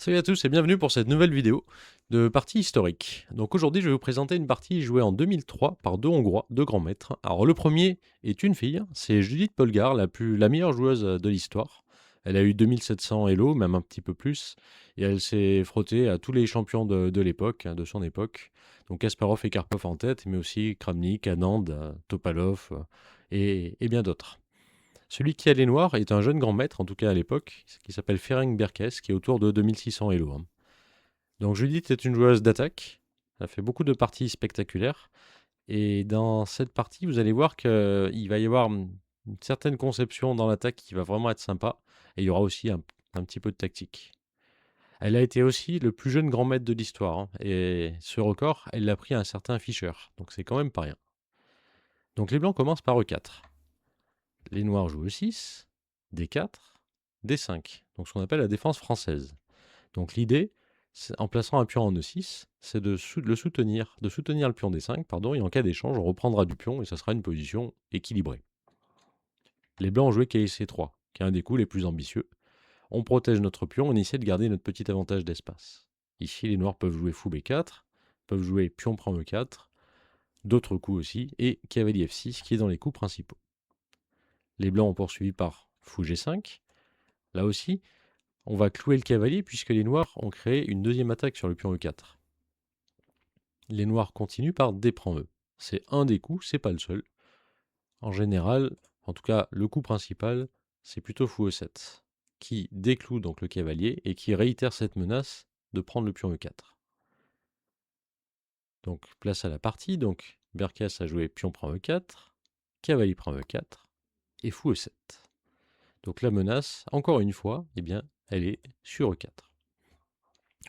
Salut à tous et bienvenue pour cette nouvelle vidéo de partie historique. Donc aujourd'hui je vais vous présenter une partie jouée en 2003 par deux Hongrois, deux grands maîtres. Alors le premier est une fille, c'est Judith Polgar, la meilleure joueuse de l'histoire. Elle a eu 2700 Elo, même un petit peu plus, et elle s'est frottée à tous les champions de l'époque, de son époque. Donc Kasparov et Karpov en tête, mais aussi Kramnik, Anand, Topalov et bien d'autres. Celui qui a les noirs est un jeune grand maître, en tout cas à l'époque, qui s'appelle Ferenc Berkes, qui est autour de 2600 Elo, hein. Donc Judith est une joueuse d'attaque. Elle a fait beaucoup de parties spectaculaires. Et dans cette partie, vous allez voir qu'il va y avoir une certaine conception dans l'attaque qui va vraiment être sympa. Et il y aura aussi un petit peu de tactique. Elle a été aussi le plus jeune grand maître de l'histoire, hein. Et ce record, elle l'a pris à un certain Fischer. Donc c'est quand même pas rien. Donc les blancs commencent par E4. Les noirs jouent E6, D4, D5. Donc ce qu'on appelle la défense française. Donc l'idée, en plaçant un pion en E6, c'est de soutenir le pion D5, pardon, et en cas d'échange, on reprendra du pion et ça sera une position équilibrée. Les blancs ont joué KC3, qui est un des coups les plus ambitieux. On protège notre pion, on essaie de garder notre petit avantage d'espace. Ici, les noirs peuvent jouer fou B4, peuvent jouer pion prend E4, d'autres coups aussi, et cavalier F6 qui est dans les coups principaux. Les blancs ont poursuivi par fou G5. Là aussi, on va clouer le cavalier puisque les noirs ont créé une deuxième attaque sur le pion E4. Les noirs continuent par D prend E. C'est un des coups, c'est pas le seul. En général, en tout cas le coup principal, c'est plutôt fou E7, qui décloue donc le cavalier et qui réitère cette menace de prendre le pion E4. Donc place à la partie, donc Berkas a joué pion prend E4, cavalier prend E4 et fou E7. Donc la menace, encore une fois, eh bien, elle est sur E4.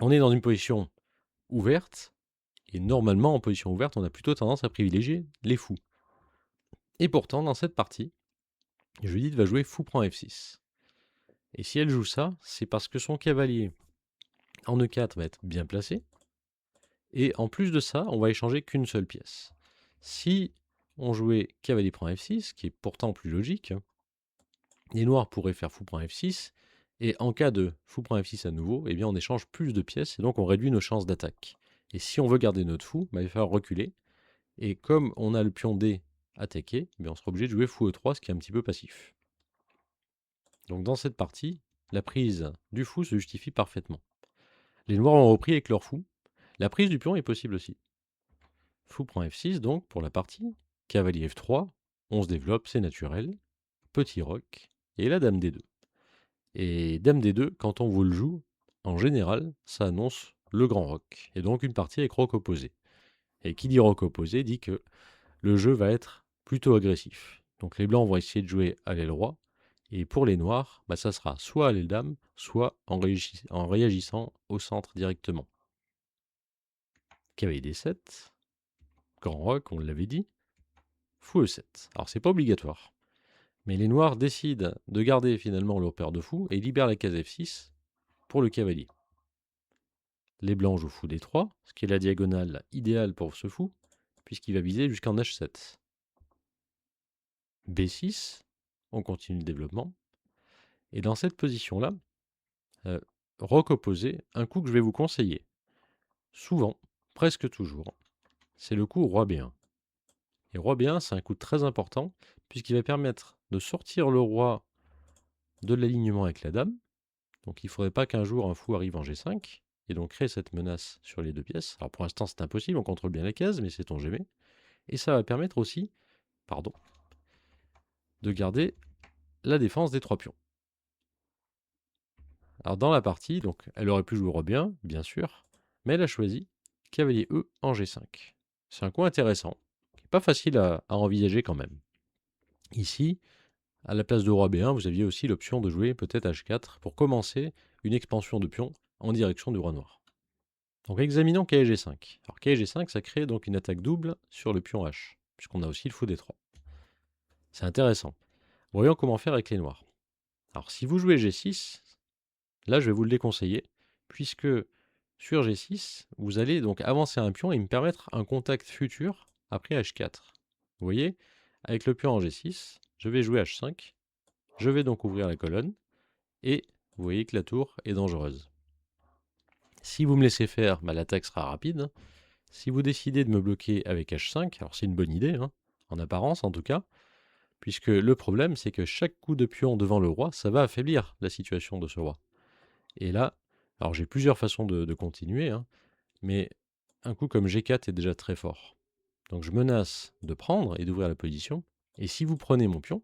On est dans une position ouverte, et normalement en position ouverte, on a plutôt tendance à privilégier les fous. Et pourtant, dans cette partie, Judith va jouer fou prend F6. Et si elle joue ça, c'est parce que son cavalier en E4 va être bien placé. Et en plus de ça, on va échanger qu'une seule pièce. Si on jouait cavalier prend F6, qui est pourtant plus logique, les noirs pourraient faire fou prend F6. Et en cas de fou prend F6 à nouveau, eh bien on échange plus de pièces et donc on réduit nos chances d'attaque. Et si on veut garder notre fou, il va falloir reculer. Et comme on a le pion D attaqué, eh bien on sera obligé de jouer fou E3, ce qui est un petit peu passif. Donc dans cette partie, la prise du fou se justifie parfaitement. Les noirs ont repris avec leur fou. La prise du pion est possible aussi. Fou prend F6 donc pour la partie. Cavalier F3, on se développe, c'est naturel. Petit roc. Et la dame D2. Et dame D2, quand on vous le joue, en général, ça annonce le grand roc. Et donc une partie avec roc opposé. Et qui dit roc opposé dit que le jeu va être plutôt agressif. Donc les blancs vont essayer de jouer à l'aile roi. Et pour les noirs, ça sera soit à l'aile dame, soit en réagissant au centre directement. Cavalier D7, grand roc, on l'avait dit, fou E7. Alors c'est pas obligatoire. Mais les noirs décident de garder finalement leur paire de fous et libèrent la case F6 pour le cavalier. Les blancs jouent fou D3, ce qui est la diagonale idéale pour ce fou, puisqu'il va viser jusqu'en H7. B6, on continue le développement. Et dans cette position-là, roc opposé, un coup que je vais vous conseiller, souvent, presque toujours, c'est le coup roi B1. Et roi B1, c'est un coup très important, puisqu'il va permettre de sortir le roi de l'alignement avec la dame. Donc il ne faudrait pas qu'un jour un fou arrive en G5, et donc créer cette menace sur les deux pièces. Alors pour l'instant c'est impossible, on contrôle bien les cases, mais sait-on jamais. Et ça va permettre aussi, de garder la défense des trois pions. Alors dans la partie, donc elle aurait pu jouer roi B1, bien sûr, mais elle a choisi cavalier E en G5. C'est un coup intéressant, qui n'est pas facile à envisager quand même. Ici, à la place de roi B1, vous aviez aussi l'option de jouer peut-être H4 pour commencer une expansion de pion en direction du roi noir. Donc examinons cavalier G5. Alors cavalier G5, ça crée donc une attaque double sur le pion H, puisqu'on a aussi le fou D3. C'est intéressant. Voyons comment faire avec les noirs. Alors si vous jouez G6, là je vais vous le déconseiller, puisque sur G6, vous allez donc avancer un pion et me permettre un contact futur après H4. Vous voyez, avec le pion en G6, je vais jouer H5, je vais donc ouvrir la colonne, et vous voyez que la tour est dangereuse. Si vous me laissez faire, bah, l'attaque sera rapide. Si vous décidez de me bloquer avec H5, alors c'est une bonne idée, hein, en apparence en tout cas, puisque le problème c'est que chaque coup de pion devant le roi, ça va affaiblir la situation de ce roi. Et là, alors j'ai plusieurs façons de continuer, hein, mais un coup comme G4 est déjà très fort. Donc je menace de prendre et d'ouvrir la position, et si vous prenez mon pion,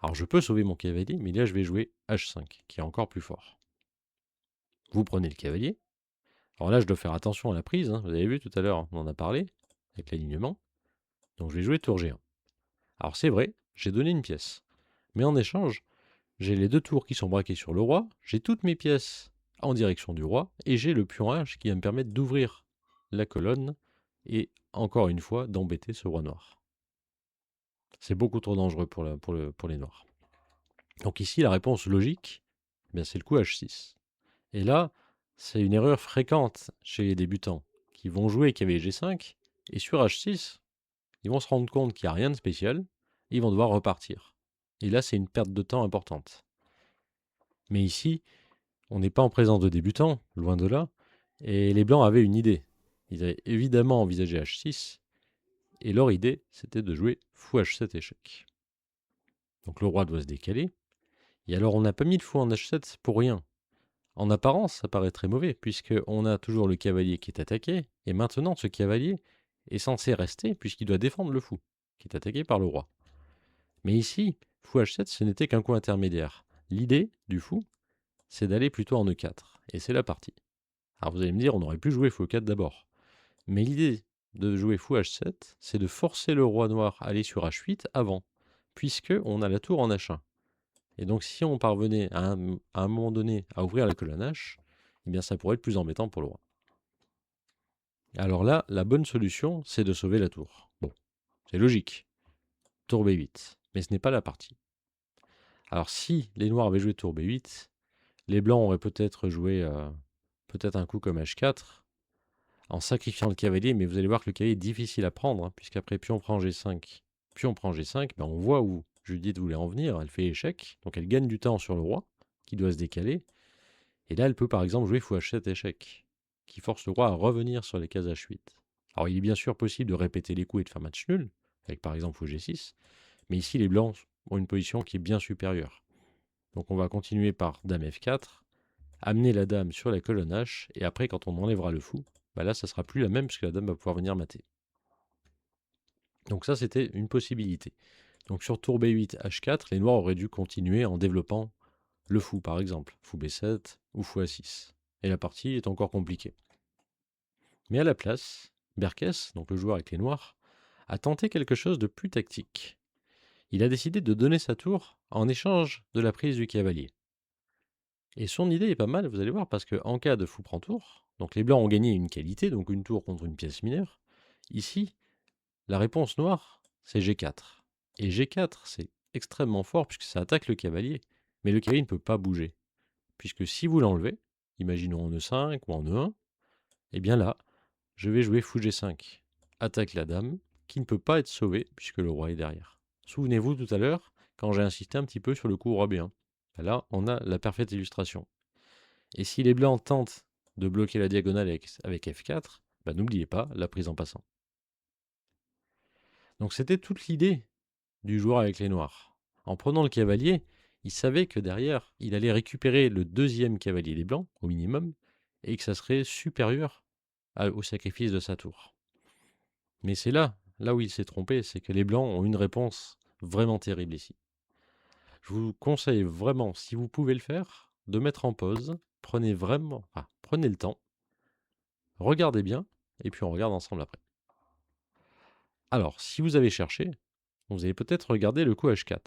alors je peux sauver mon cavalier, mais là je vais jouer H5, qui est encore plus fort. Vous prenez le cavalier. Alors là je dois faire attention à la prise, hein, vous avez vu tout à l'heure, on en a parlé, avec l'alignement. Donc je vais jouer tour G1. Alors c'est vrai, j'ai donné une pièce. Mais en échange, j'ai les deux tours qui sont braqués sur le roi, j'ai toutes mes pièces en direction du roi, et j'ai le pion H qui va me permettre d'ouvrir la colonne, et encore une fois d'embêter ce roi noir. C'est beaucoup trop dangereux pour les noirs. Donc ici, la réponse logique, c'est le coup H6. Et là, c'est une erreur fréquente chez les débutants, qui vont jouer cavalier G5, et sur H6, ils vont se rendre compte qu'il n'y a rien de spécial, et ils vont devoir repartir. Et là, c'est une perte de temps importante. Mais ici, on n'est pas en présence de débutants, loin de là, et les Blancs avaient une idée. Ils avaient évidemment envisagé H6, et leur idée, c'était de jouer fou H7 échec. Donc le roi doit se décaler, et alors on n'a pas mis le fou en H7 pour rien. En apparence, ça paraît très mauvais, puisqu'on a toujours le cavalier qui est attaqué, et maintenant ce cavalier est censé rester, puisqu'il doit défendre le fou, qui est attaqué par le roi. Mais ici, fou H7, ce n'était qu'un coup intermédiaire. L'idée du fou, c'est d'aller plutôt en E4, et c'est la partie. Alors vous allez me dire, on aurait pu jouer fou E4 d'abord. Mais l'idée de jouer fou H7, c'est de forcer le roi noir à aller sur H8 avant, puisqu'on a la tour en H1. Et donc si on parvenait à un moment donné à ouvrir la colonne H, eh bien ça pourrait être plus embêtant pour le roi. Alors là, la bonne solution, c'est de sauver la tour. Bon, c'est logique. Tour B8. Mais ce n'est pas la partie. Alors si les noirs avaient joué tour B8, les blancs auraient peut-être joué peut-être un coup comme H4, en sacrifiant le cavalier, mais vous allez voir que le cavalier est difficile à prendre, hein, puisqu'après pion prend G5, pion prend G5, on voit où Judith voulait en venir, elle fait échec, donc elle gagne du temps sur le roi, qui doit se décaler, et là elle peut par exemple jouer fou H7 échec, qui force le roi à revenir sur les cases H8. Alors il est bien sûr possible de répéter les coups et de faire match nul, avec par exemple fou G6, mais ici les blancs ont une position qui est bien supérieure. Donc on va continuer par dame F4, amener la dame sur la colonne H, et après quand on enlèvera le fou, là ça sera plus la même puisque la dame va pouvoir venir mater. Donc ça c'était une possibilité. Donc sur tour B8, H4, les noirs auraient dû continuer en développant le fou par exemple, fou B7 ou fou A6. Et la partie est encore compliquée. Mais à la place, Berkes, donc le joueur avec les noirs, a tenté quelque chose de plus tactique. Il a décidé de donner sa tour en échange de la prise du cavalier. Et son idée est pas mal, vous allez voir, parce qu'en cas de fou prend tour, donc les blancs ont gagné une qualité, donc une tour contre une pièce mineure. Ici, la réponse noire, c'est G4. Et G4, c'est extrêmement fort puisque ça attaque le cavalier, mais le cavalier ne peut pas bouger. Puisque si vous l'enlevez, imaginons en E5 ou en E1, et bien là, je vais jouer fou G5. Attaque la dame, qui ne peut pas être sauvée puisque le roi est derrière. Souvenez-vous tout à l'heure, quand j'ai insisté un petit peu sur le coup roi B1. Là, on a la parfaite illustration. Et si les blancs tentent de bloquer la diagonale avec F4, n'oubliez pas la prise en passant. Donc c'était toute l'idée du joueur avec les noirs. En prenant le cavalier, il savait que derrière, il allait récupérer le deuxième cavalier des blancs, au minimum, et que ça serait supérieur au sacrifice de sa tour. Mais c'est là où il s'est trompé, c'est que les blancs ont une réponse vraiment terrible ici. Je vous conseille vraiment, si vous pouvez le faire, de mettre en pause, prenez le temps, regardez bien, et puis on regarde ensemble après. Alors, si vous avez cherché, vous avez peut-être regardé le coup H4,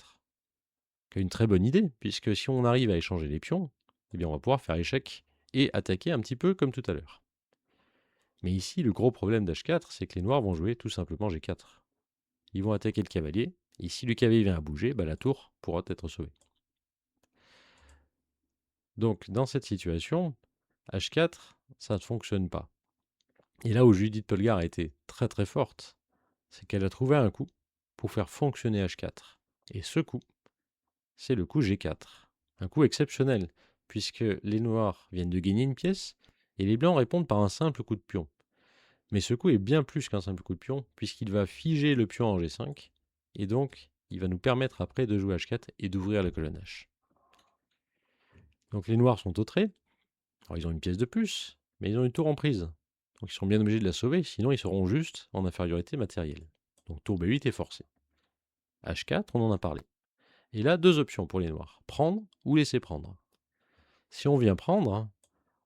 qui est une très bonne idée, puisque si on arrive à échanger les pions, on va pouvoir faire échec et attaquer un petit peu comme tout à l'heure. Mais ici, le gros problème d'H4, c'est que les noirs vont jouer tout simplement G4. Ils vont attaquer le cavalier, et si le cavalier vient à bouger, la tour pourra être sauvée. Donc, dans cette situation, H4, ça ne fonctionne pas. Et là où Judith Polgar a été très très forte, c'est qu'elle a trouvé un coup pour faire fonctionner H4. Et ce coup, c'est le coup G4. Un coup exceptionnel, puisque les noirs viennent de gagner une pièce, Et les blancs répondent par un simple coup de pion. Mais ce coup est bien plus qu'un simple coup de pion, puisqu'il va figer le pion en G5, et donc il va nous permettre après de jouer H4 et d'ouvrir la colonne H. Donc les noirs sont autrés. Alors ils ont une pièce de plus, mais ils ont une tour en prise. Donc ils seront bien obligés de la sauver, sinon ils seront juste en infériorité matérielle. Donc tour B8 est forcé. H4, on en a parlé. Et là, deux options pour les noirs. Prendre ou laisser prendre. Si on vient prendre,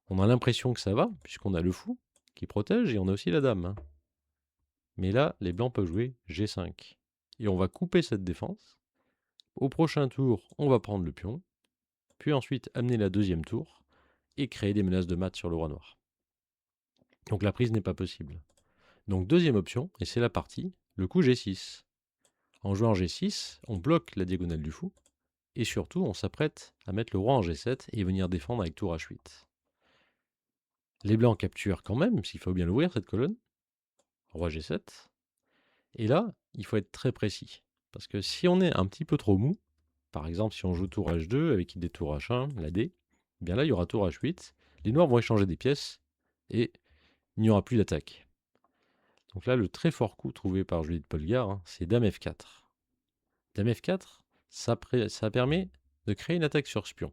on a l'impression que ça va, puisqu'on a le fou qui protège et on a aussi la dame. Mais là, les blancs peuvent jouer G5. Et on va couper cette défense. Au prochain tour, on va prendre le pion, puis ensuite amener la deuxième tour et créer des menaces de mat sur le roi noir. Donc la prise n'est pas possible. Donc deuxième option, et c'est la partie, le coup G6. En jouant G6, on bloque la diagonale du fou, et surtout on s'apprête à mettre le roi en G7 et venir défendre avec tour H8. Les blancs capturent quand même, s'il faut bien l'ouvrir cette colonne, roi G7. Et là, il faut être très précis, parce que si on est un petit peu trop mou, par exemple si on joue tour H2 avec idée tour H1, la D, eh bien là il y aura tour H8, les noirs vont échanger des pièces, et il n'y aura plus d'attaque. Donc là, le très fort coup trouvé par Judith Polgar, c'est Dame F4. Dame F4, ça permet de créer une attaque sur ce pion.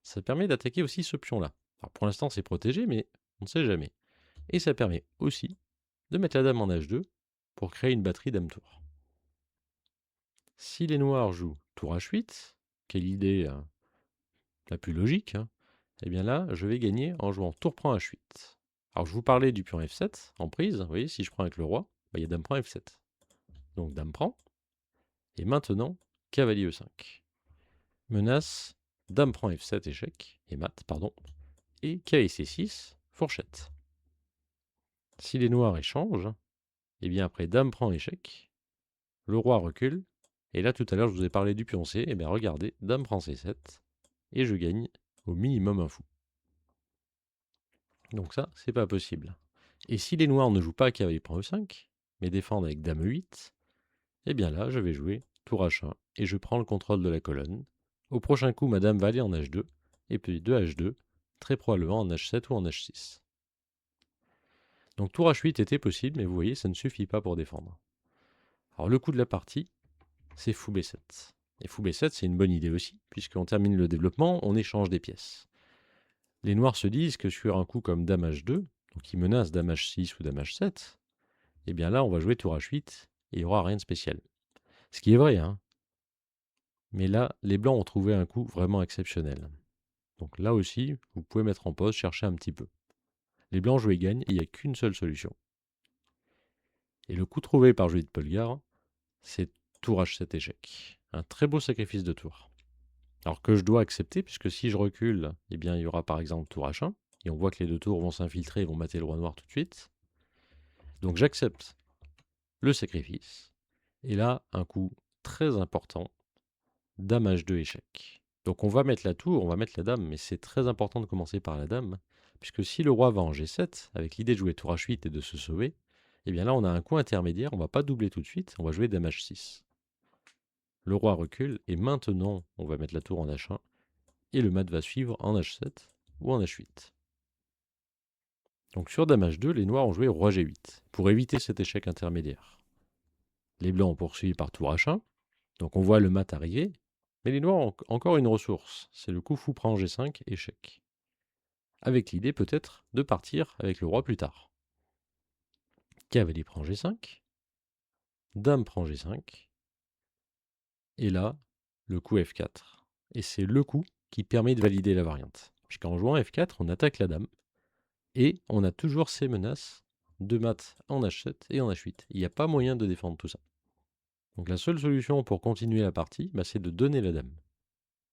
Ça permet d'attaquer aussi ce pion-là. Alors pour l'instant, c'est protégé, mais on ne sait jamais. Et ça permet aussi de mettre la dame en H2 pour créer une batterie dame-tour. Si les noirs jouent tour H8, quelle idée la plus logique, eh bien là, je vais gagner en jouant tour prend H8. Alors je vous parlais du pion F7 en prise. Vous voyez, si je prends avec le roi, il y a dame prend F7. Donc dame prend. Et maintenant, cavalier E5. Menace, dame prend F7, échec, et mat, pardon. Et cavalier C6, fourchette. Si les noirs échangent, et bien après dame prend échec, le roi recule. Et là, tout à l'heure, je vous ai parlé du pion C. Et bien regardez, dame prend C7. Et je gagne au minimum un fou. Donc ça, c'est pas possible. Et si les noirs ne jouent pas cavalier prend E5, mais défendent avec dame E8, et bien là, je vais jouer tour H1 et je prends le contrôle de la colonne. Au prochain coup, ma dame va aller en H2, et puis de H2, très probablement en H7 ou en H6. Donc tour H8 était possible, mais vous voyez, ça ne suffit pas pour défendre. Alors le coup de la partie, c'est fou B7. Et fou B7, c'est une bonne idée aussi, puisqu'on termine le développement, on échange des pièces. Les noirs se disent que sur un coup comme dame H2, donc qui menace dame H6 ou dame H7, et bien là, on va jouer tour H8, et il n'y aura rien de spécial. Ce qui est vrai, hein. Mais là, les blancs ont trouvé un coup vraiment exceptionnel. Donc là aussi, vous pouvez mettre en pause, chercher un petit peu. Les blancs jouent et gagnent, et il n'y a qu'une seule solution. Et le coup trouvé par Judith Polgar, c'est tour H7 échec. Un très beau sacrifice de tour. Alors que je dois accepter, puisque si je recule, eh bien il y aura par exemple tour H1, et on voit que les deux tours vont s'infiltrer et vont mater le roi noir tout de suite. Donc j'accepte le sacrifice. Et là, un coup très important, dame H2 échec. Donc on va mettre la tour, on va mettre la dame, mais c'est très important de commencer par la dame, puisque si le roi va en G7, avec l'idée de jouer tour H8 et de se sauver, eh bien là on a un coup intermédiaire, on ne va pas doubler tout de suite, on va jouer dame H6. Le roi recule, et maintenant on va mettre la tour en H1, et le mat va suivre en H7 ou en H8. Donc sur dame H2, les noirs ont joué roi G8, pour éviter cet échec intermédiaire. Les blancs ont poursuivi par tour H1, donc on voit le mat arriver, mais les noirs ont encore une ressource, c'est le coup fou prend G5, échec. Avec l'idée peut-être de partir avec le roi plus tard. Cavalier prend G5, dame prend G5, et là, le coup F4. Et c'est le coup qui permet de valider la variante. Puisqu'en jouant F4, on attaque la dame, et on a toujours ces menaces de mat en H7 et en H8. Il n'y a pas moyen de défendre tout ça. Donc la seule solution pour continuer la partie, c'est de donner la dame.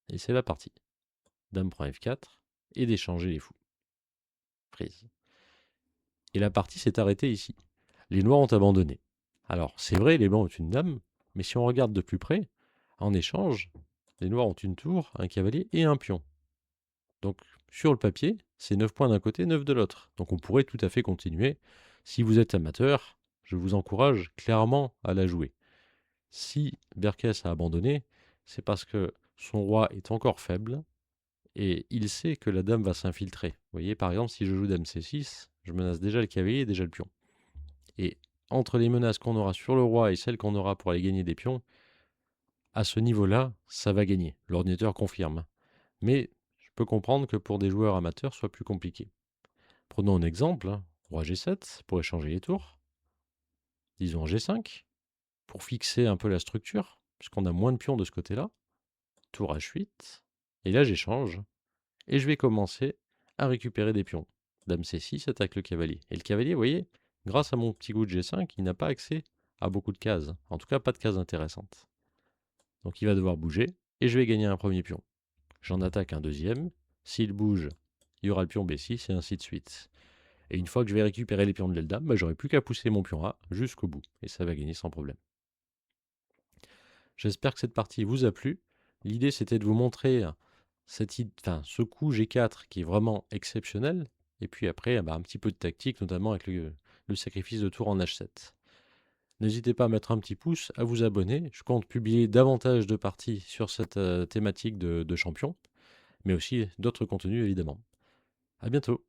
Et c'est la partie. Dame prend F4, et d'échanger les fous. Prise. Et la partie s'est arrêtée ici. Les noirs ont abandonné. Alors, c'est vrai, les blancs ont une dame, mais si on regarde de plus près, en échange, les noirs ont une tour, un cavalier et un pion. Donc, sur le papier, c'est 9 points d'un côté, 9 de l'autre. Donc, on pourrait tout à fait continuer. Si vous êtes amateur, je vous encourage clairement à la jouer. Si Berkes a abandonné, c'est parce que son roi est encore faible et il sait que la dame va s'infiltrer. Vous voyez, par exemple, si je joue dame C6, je menace déjà le cavalier et déjà le pion. Et entre les menaces qu'on aura sur le roi et celles qu'on aura pour aller gagner des pions, à ce niveau-là, ça va gagner. L'ordinateur confirme. Mais je peux comprendre que pour des joueurs amateurs, ce soit plus compliqué. Prenons un exemple, hein, roi G7 pour échanger les tours. Disons G5 pour fixer un peu la structure, puisqu'on a moins de pions de ce côté-là. Tour H8. Et là, j'échange. Et je vais commencer à récupérer des pions. Dame C6 attaque le cavalier. Et le cavalier, vous voyez, grâce à mon petit coup de G5, il n'a pas accès à beaucoup de cases. En tout cas, pas de cases intéressantes. Donc il va devoir bouger, et je vais gagner un premier pion. J'en attaque un deuxième. S'il bouge, il y aura le pion B6 et ainsi de suite. Et une fois que je vais récupérer les pions de l'aile dame, bah, j'aurai plus qu'à pousser mon pion A jusqu'au bout. Et ça va gagner sans problème. J'espère que cette partie vous a plu. L'idée, c'était de vous montrer ce coup G4 qui est vraiment exceptionnel. Et puis après, bah, un petit peu de tactique, notamment avec le sacrifice de tour en H7. N'hésitez pas à mettre un petit pouce, à vous abonner. Je compte publier davantage de parties sur cette thématique de champion, mais aussi d'autres contenus évidemment. À bientôt.